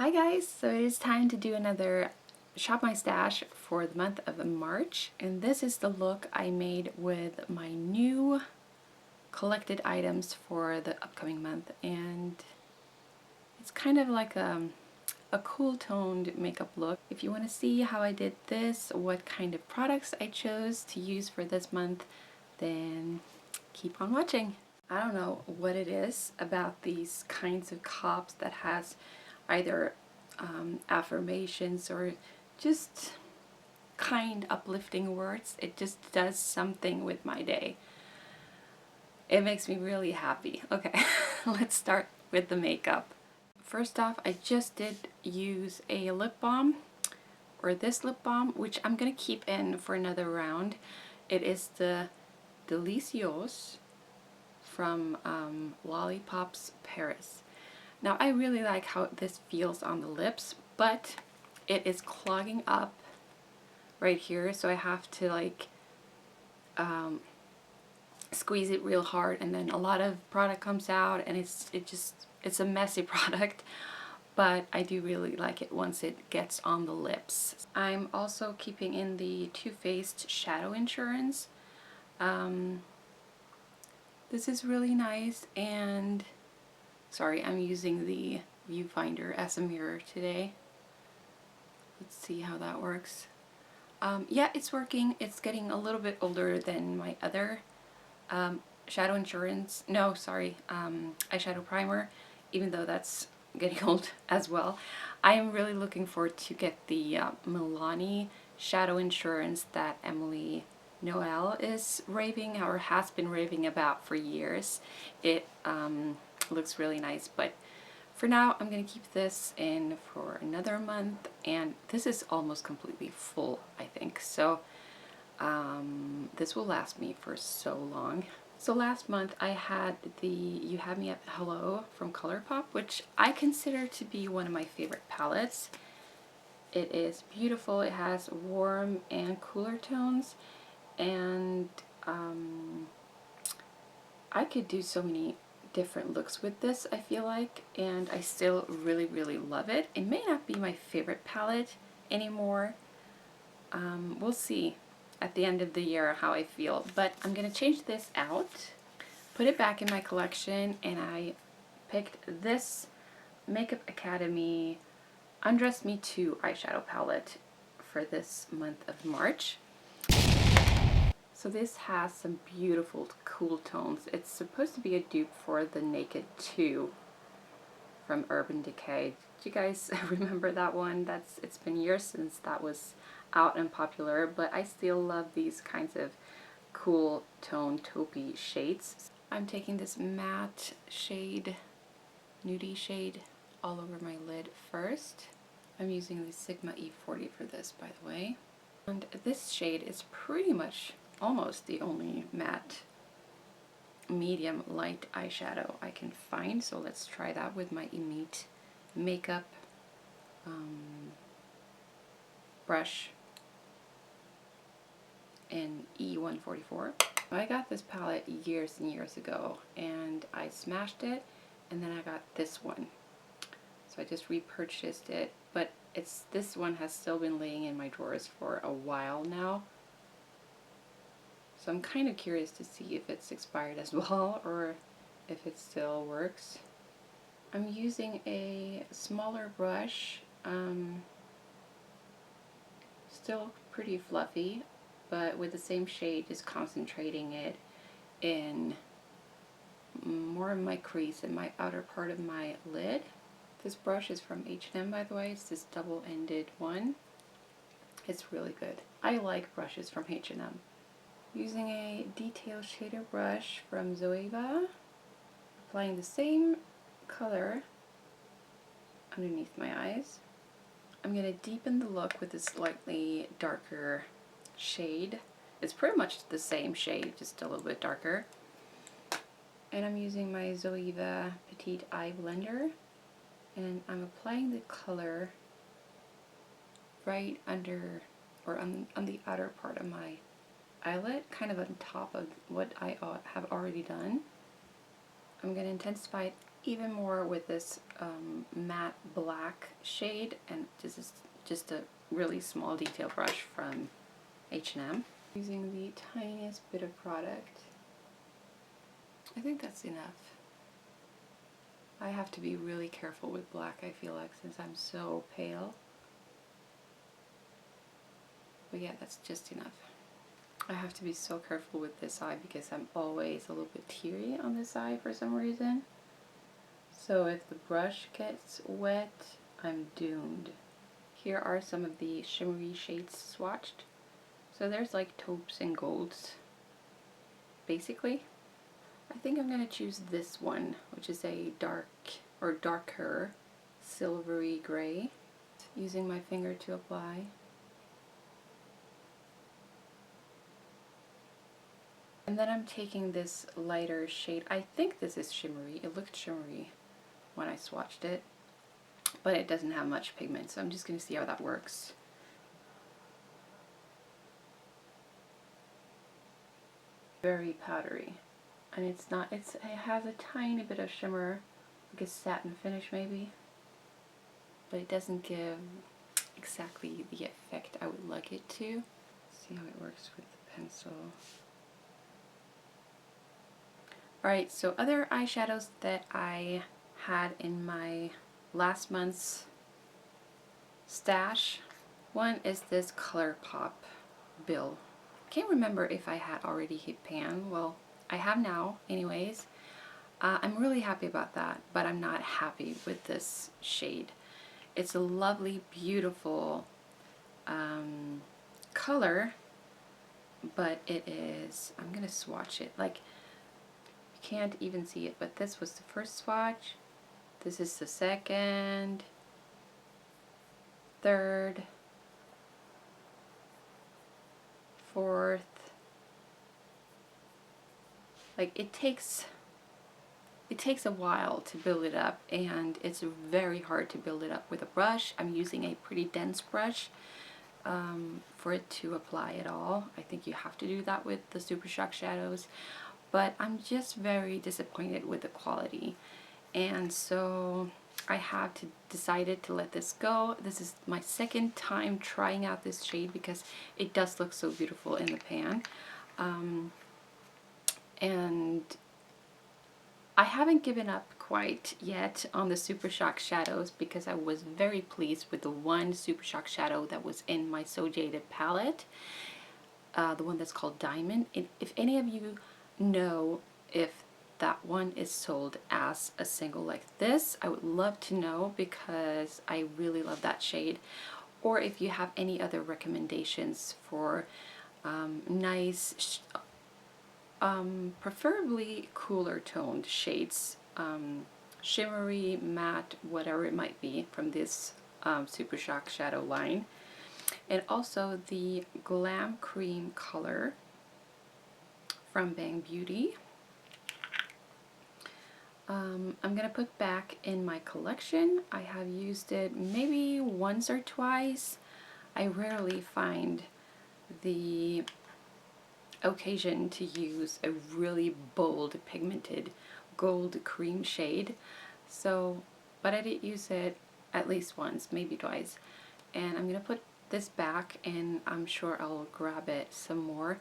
Hi guys, so it is time to do another Shop My Stash for the month of March, and this is the look I made with my new collected items for the upcoming month, and it's kind of like a cool toned makeup look. If you want to see how I did this, what kind of products I chose to use for this month, then keep on watching. I don't know what it is about these kinds of cups that has either affirmations or just kind uplifting words. It just does something with my day. It makes me really happy. Okay, let's start with the makeup. First off, I just did use a lip balm, or this lip balm, which I'm gonna keep in for another round. It is the Delicious from Lollipops Paris. Now I really like how this feels on the lips, but it is clogging up right here, so I have to like squeeze it real hard, and then a lot of product comes out, and it's a messy product, but I do really like it once it gets on the lips. I'm also keeping in the Too Faced Shadow Insurance. This is really nice, and sorry, I'm using the viewfinder as a mirror today. Let's see how that works. Yeah, it's working. It's getting a little bit older than my other Shadow Insurance, no, sorry, eyeshadow primer, even though that's getting old as well. I am really looking forward to get the Milani Shadow Insurance that Emily Noel is raving, or has been raving about for years. It looks really nice, but for now I'm going to keep this in for another month, and this is almost completely full, I think, so this will last me for so long. So last month I had the You Had Me at Hello from ColourPop, which I consider to be one of my favorite palettes. It is beautiful. It has warm and cooler tones, and I could do so many different looks with this, I feel like, and I still really love it. It may not be my favorite palette anymore. We'll see at the end of the year how I feel, but I'm gonna change this out, put it back in my collection, and I picked this Makeup Academy Undress Me 2 eyeshadow palette for this month of March. So this has some beautiful cool tones. It's supposed to be a dupe for the Naked 2 from Urban Decay. Do you guys remember that one? It's been years since that was out and popular, but I still love these kinds of cool tone taupey shades. I'm taking this matte shade, nudie shade, all over my lid first. I'm using the Sigma E40 for this, by the way. And this shade is pretty much almost the only matte medium light eyeshadow I can find, so let's try that with my Immete makeup brush in E144. I got this palette years and years ago, and I smashed it, and then I got this one, so I just repurchased it, but this one has still been laying in my drawers for a while now. So I'm kind of curious to see if it's expired as well, or if it still works. I'm using a smaller brush, still pretty fluffy, but with the same shade, just concentrating it in more of my crease and my outer part of my lid. This brush is from H&M, by the way. It's this double-ended one. It's really good. I like brushes from H&M. Using a detail shader brush from Zoeva, applying the same color underneath my eyes. I'm going to deepen the look with a slightly darker shade. It's pretty much the same shade, just a little bit darker. And I'm using my Zoeva Petite Eye Blender, and I'm applying the color right under, or on the outer part of my eyelid, kind of on top of what I have already done. I'm going to intensify it even more with this matte black shade, and this is just a really small detail brush from H&M. Using the tiniest bit of product. I think that's enough. I have to be really careful with black, I feel like, since I'm so pale. But yeah, that's just enough. I have to be so careful with this eye because I'm always a little bit teary on this eye for some reason. So if the brush gets wet, I'm doomed. Here are some of the Shimmery Shades swatched. So there's like taupes and golds, basically. I think I'm going to choose this one, which is a dark or darker silvery gray. Using my finger to apply. And then I'm taking this lighter shade. I think this is shimmery. It looked shimmery when I swatched it, but it doesn't have much pigment, so I'm just going to see how that works. Very powdery. And it's not, it has a tiny bit of shimmer, like a satin finish maybe, but it doesn't give exactly the effect I would like it to. See how it works with the pencil. Alright, so other eyeshadows that I had in my last month's stash. One is this ColourPop Bill. Can't remember if I had already hit pan. Well, I have now anyways. I'm really happy about that, but I'm not happy with this shade. It's a lovely, beautiful color, but it is, I'm gonna swatch it. Like, you can't even see it, but this was the first swatch. This is the second, third, fourth. Like, it takes a while to build it up, and it's very hard to build it up with a brush. I'm using a pretty dense brush for it to apply it all. I think you have to do that with the Super Shock shadows, but I'm just very disappointed with the quality, and so I have decided to let this go. This is my second time trying out this shade because it does look so beautiful in the pan. And I haven't given up quite yet on the Super Shock shadows because I was very pleased with the one Super Shock shadow that was in my So Jaded palette, the one that's called Diamond. And if any of you know if that one is sold as a single like this, I would love to know because I really love that shade. Or if you have any other recommendations for nice, preferably cooler toned shades, shimmery, matte, whatever it might be from this Super Shock shadow line. And also the Glam Cream color from Bang Beauty. I'm going to put back in my collection. I have used it maybe once or twice. I rarely find the occasion to use a really bold pigmented gold cream shade. So, but I did use it at least once, maybe twice. And I'm going to put this back, and I'm sure I'll grab it some more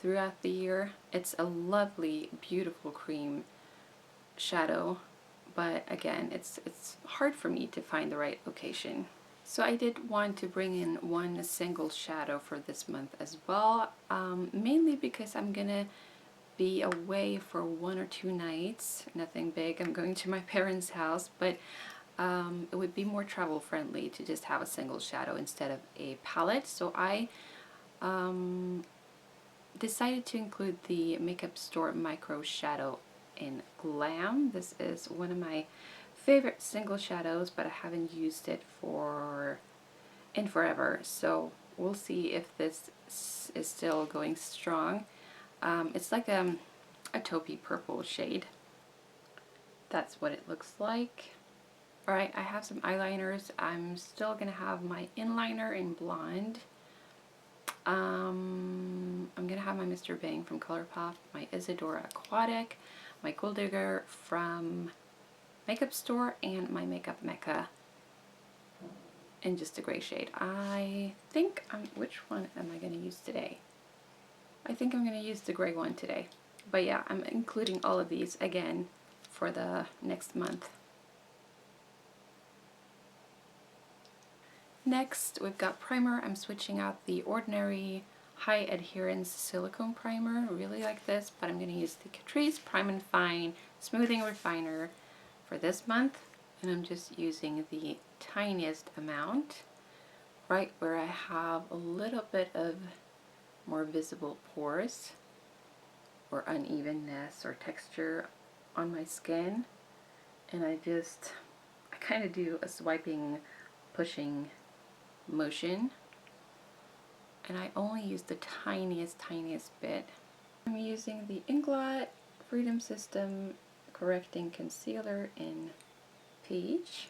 throughout the year. It's a lovely, beautiful cream shadow, but again, it's hard for me to find the right occasion. So I did want to bring in one single shadow for this month as well, mainly because I'm gonna be away for 1 or 2 nights. Nothing big, I'm going to my parents' house, but it would be more travel friendly to just have a single shadow instead of a palette. So I decided to include the Makeup Store Micro Shadow in Glam. This is one of my favorite single shadows, but I haven't used it in forever, so we'll see if this is still going strong. It's like a taupey purple shade. That's what it looks like. Alright, I have some eyeliners. I'm still gonna have my inliner in blonde. I'm gonna have my Mr. Bang from ColourPop, my Isadora Aquatic, my Gold Digger from makeup store and my Makeup Mecca in just a gray shade. I think, which one am I going to use today? I think I'm going to use the gray one today. But yeah, I'm including all of these again for the next month. Next, we've got primer. I'm switching out the Ordinary High Adherence Silicone Primer. I really like this, but I'm going to use the Catrice Prime and Fine Smoothing Refiner for this month. And I'm just using the tiniest amount right where I have a little bit of more visible pores or unevenness or texture on my skin. And I kind of do a swiping, pushing motion, and I only use the tiniest bit. I'm using the Inglot Freedom System Correcting Concealer in Peach.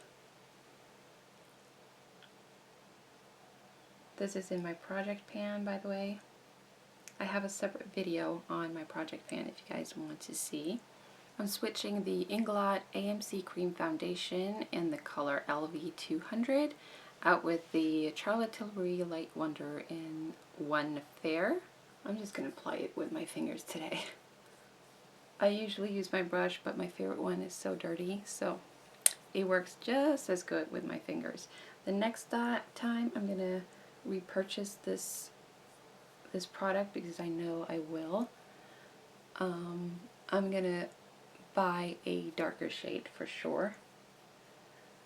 This is in my project pan, by the way. I have a separate video on my project pan if you guys want to see. I'm switching the Inglot AMC Cream Foundation in the color LV200 out with the Charlotte Tilbury Light Wonder in One Fair. I'm just going to apply it with my fingers today. I usually use my brush, but my favorite one is so dirty, so it works just as good with my fingers. The next time I'm going to repurchase this product because I know I will. I'm going to buy a darker shade for sure.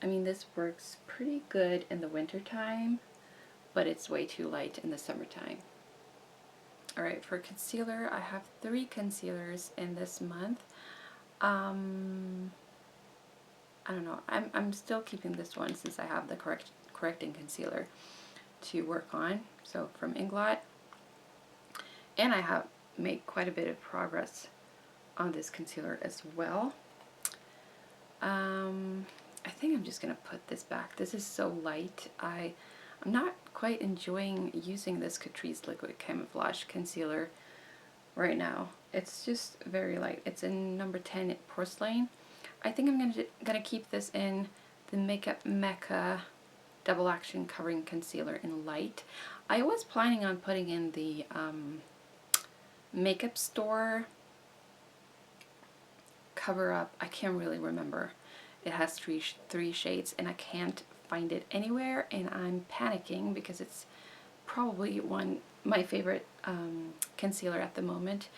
I mean, this works pretty good in the winter time, but it's way too light in the summertime. Alright, for concealer, I have 3 concealers in this month. I don't know, I'm still keeping this one since I have the correcting concealer to work on. So from Inglot, and I have made quite a bit of progress on this concealer as well. I think I'm just going to put this back. This is so light. I'm not quite enjoying using this Catrice Liquid Camouflage Concealer right now. It's just very light. It's in number 10 Porcelain. I think I'm gonna keep this in the Makeup Mecca Double Action Covering Concealer in Light. I was planning on putting in the Makeup Store Cover Up. I can't really remember. It has three shades and I can't find it anywhere, and I'm panicking because it's probably my favorite concealer at the moment,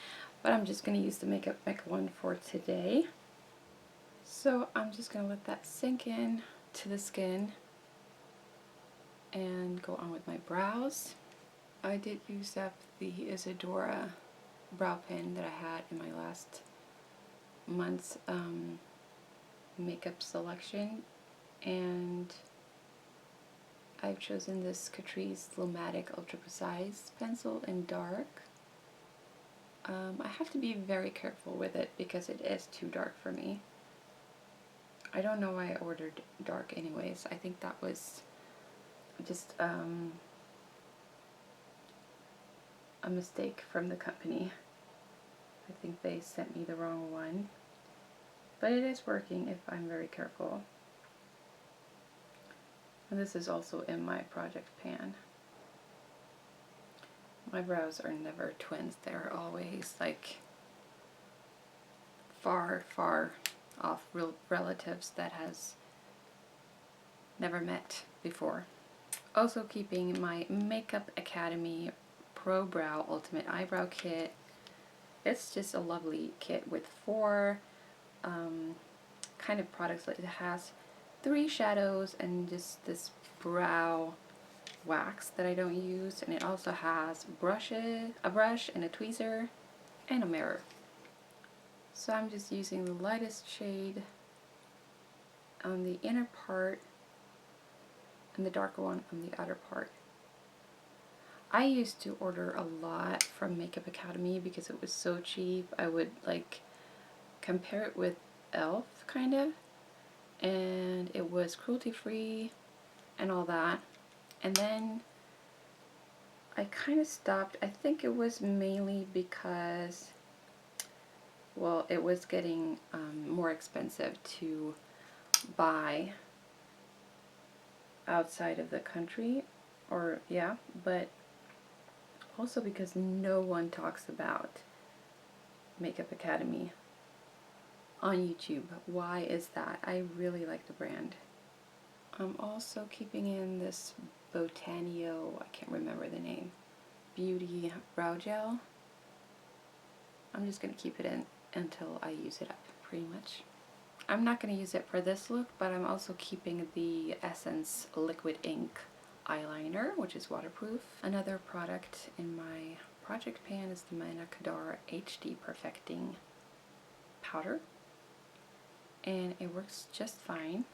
but I'm just going to use the Makeup Mecca one for today. So I'm just going to let that sink in to the skin and go on with my brows. I did use up the Isadora brow pen that I had in my last month's makeup selection, and I've chosen this Catrice Lumatic Ultra Precise pencil in dark. I have to be very careful with it because it is too dark for me. I don't know why I ordered dark anyways. I think that was just a mistake from the company. I think they sent me the wrong one. But it is working if I'm very careful. And this is also in my project pan. My brows are never twins. They're always like far, far off relatives that has never met before. Also keeping my Makeup Academy Pro Brow Ultimate Eyebrow Kit. It's just a lovely kit with 4 kind of products. It has 3 shadows and just this brow wax that I don't use, and it also has a brush and a tweezer and a mirror. So I'm just using the lightest shade on the inner part and the darker one on the outer part. I used to order a lot from Makeup Academy because it was so cheap. I would like compare it with e.l.f. kind of, and it was cruelty free and all that, and then I kind of stopped. I think it was mainly because, well, it was getting more expensive to buy outside of the country, or yeah, but also because no one talks about Makeup Academy on YouTube. Why is that? I really like the brand. I'm also keeping in this Botanio, I can't remember the name, Beauty Brow Gel. I'm just going to keep it in until I use it up, pretty much. I'm not going to use it for this look, but I'm also keeping the Essence Liquid Ink eyeliner, which is waterproof. Another product in my project pan is the Manna Kadar HD Perfecting Powder, and it works just fine.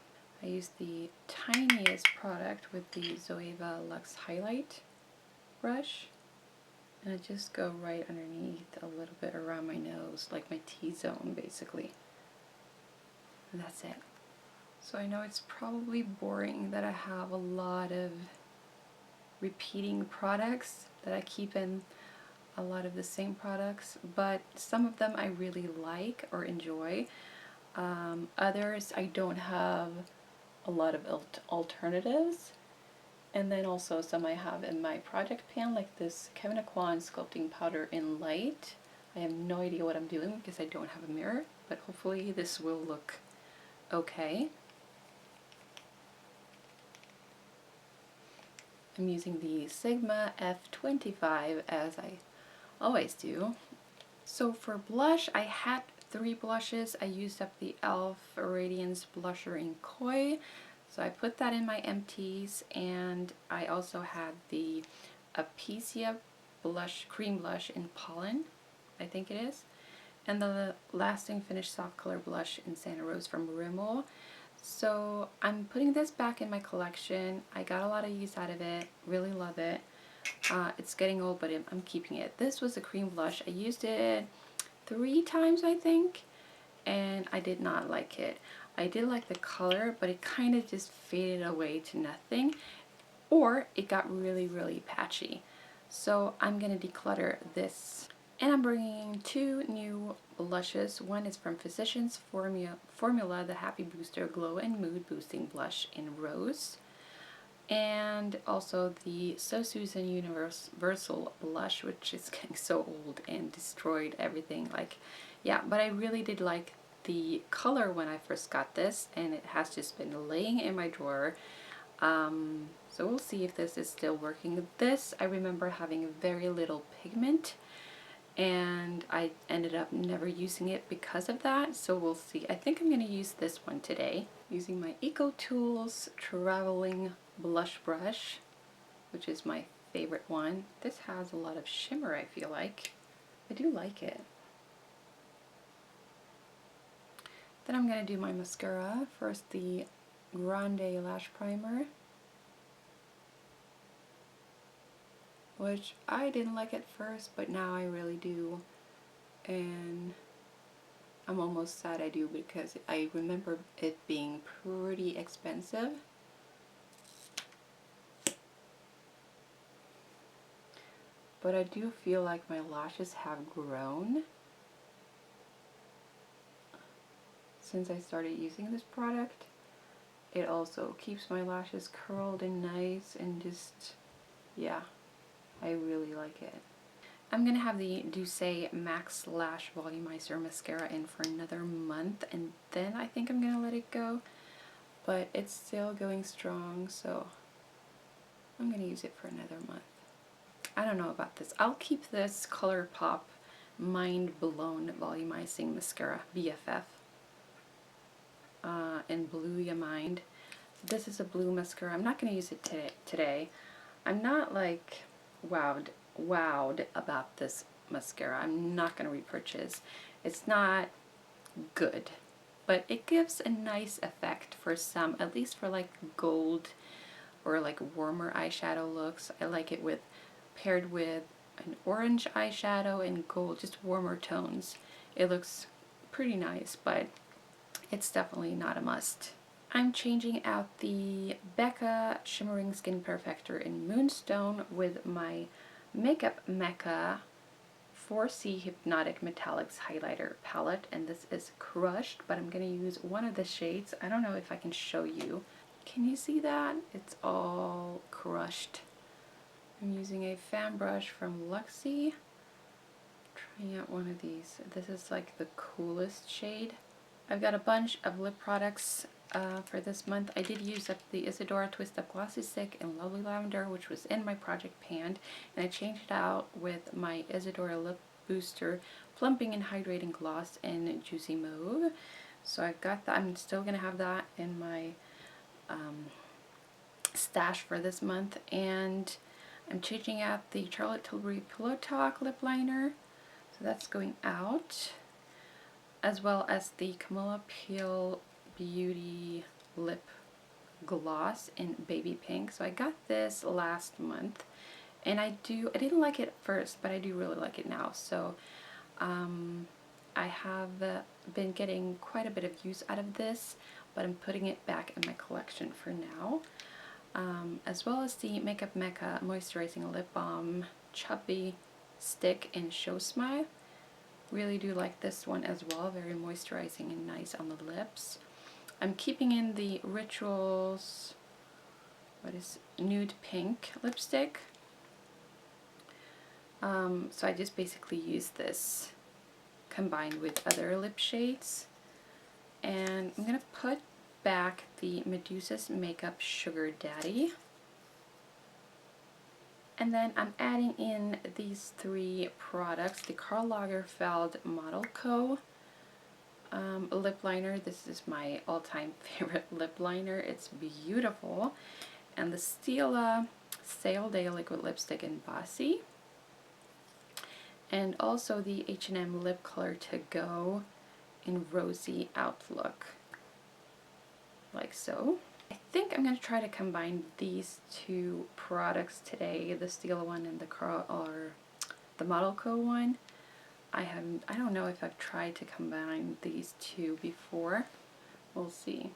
I use the tiniest product with the Zoeva Luxe Highlight brush, and I just go right underneath, a little bit around my nose, like my T-zone basically. And that's it. So I know it's probably boring that I have a lot of repeating products, that I keep in a lot of the same products, but some of them I really like or enjoy. Others I don't have a lot of alternatives. And then also some I have in my project pan, like this Kevyn Aucoin Sculpting Powder in Light. I have no idea what I'm doing because I don't have a mirror, but hopefully this will look okay. I'm using the Sigma F25 as I always do. So for blush, I had 3 blushes. I used up the e.l.f. Radiance Blusher in Koi, so I put that in my empties, and I also had the Apecia blush, cream blush in Pollen, I think it is, and the Lasting Finish Soft Color Blush in Santa Rose from Rimmel. So I'm putting this back in my collection. I got a lot of use out of it, really love it. It's getting old, but I'm keeping it. This was a cream blush. I used it 3 times, I think, and I did not like it. I did like the color, but it kind of just faded away to nothing, or it got really, really patchy. So I'm going to declutter this. And I'm bringing 2 new blushes. One is from Physicians Formula, the Happy Booster Glow and Mood Boosting Blush in Rose. And also the So Susan Universal Blush, which is getting so old and destroyed everything. Like, yeah, but I really did like the color when I first got this, and it has just been laying in my drawer. So we'll see if this is still working. This, I remember having very little pigment, and I ended up never using it because of that, so we'll see. I think I'm going to use this one today, using my Eco Tools Traveling Blush Brush, which is my favorite one. This has a lot of shimmer, I feel like. I do like it. Then I'm going to do my mascara. First, the Grande Lash Primer, which I didn't like at first, but now I really do. And I'm almost sad I do, because I remember it being pretty expensive. But I do feel like my lashes have grown since I started using this product. It also keeps my lashes curled and nice, and just, yeah, I really like it. I'm going to have the Douce Max Lash Volumizer Mascara in for another month, and then I think I'm going to let it go. But it's still going strong, so I'm going to use it for another month. I don't know about this. I'll keep this ColourPop Mind Blown Volumizing Mascara, BFF, in Blue Ya Mind. This is a blue mascara. I'm not going to use it today. I'm not like wowed about this mascara. I'm not going to repurchase. It's not good, but it gives a nice effect for some, at least for like gold or like warmer eyeshadow looks. I like it with paired with an orange eyeshadow and gold, just warmer tones. It looks pretty nice, but it's definitely not a must. I'm changing out the Becca Shimmering Skin Perfector in Moonstone with my Makeup Mecca 4C Hypnotic Metallics Highlighter Palette, and this is Crushed, but I'm going to use one of the shades. I don't know if I can show you. Can you see that? It's all crushed. I'm using a fan brush from Luxie. Trying out one of these. This is like the coolest shade. I've got a bunch of lip products for this month. I did use up the Isadora Twist Up Glossy Stick in Lovely Lavender, which was in my project pan, and I changed it out with my Isadora Lip Booster Plumping and Hydrating Gloss in Juicy Mauve. So I've got that. I'm still going to have that in my stash for this month, and I'm changing out the Charlotte Tilbury Pillow Talk lip liner, so that's going out, as well as the Camilla Peel Beauty lip gloss in baby pink. So I got this last month, and I didn't like it at first, but I do really like it now. So I have been getting quite a bit of use out of this, but I'm putting it back in my collection for now. As well as the Makeup Mecca Moisturizing Lip Balm Chubby Stick in Show Smile. Really do like this one as well, very moisturizing and nice on the lips. I'm keeping in the Rituals, what is Nude Pink lipstick. So I just basically use this combined with other lip shades. And I'm going to put back the Medusa's Makeup Sugar Daddy. And then I'm adding in these three products, the Karl Lagerfeld Model Co. Lip liner. This is my all-time favorite lip liner. It's beautiful. And the Stila Sale Day Liquid Lipstick in Bossy. And also the H&M Lip Color To Go in Rosy Outlook. Like so. I think I'm going to try to combine these two products today, the Stila one and the Model Co one. I don't know if I've tried to combine these two before. We'll see.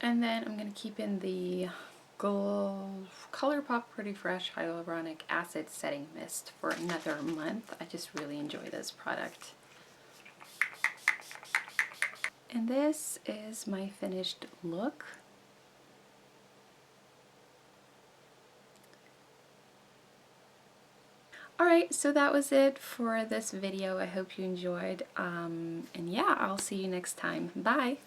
And then I'm going to keep in the ColourPop Pretty Fresh Hyaluronic Acid Setting Mist for another month. I just really enjoy this product. And this is my finished look. Alright, so that was it for this video. I hope you enjoyed. And yeah, I'll see you next time. Bye!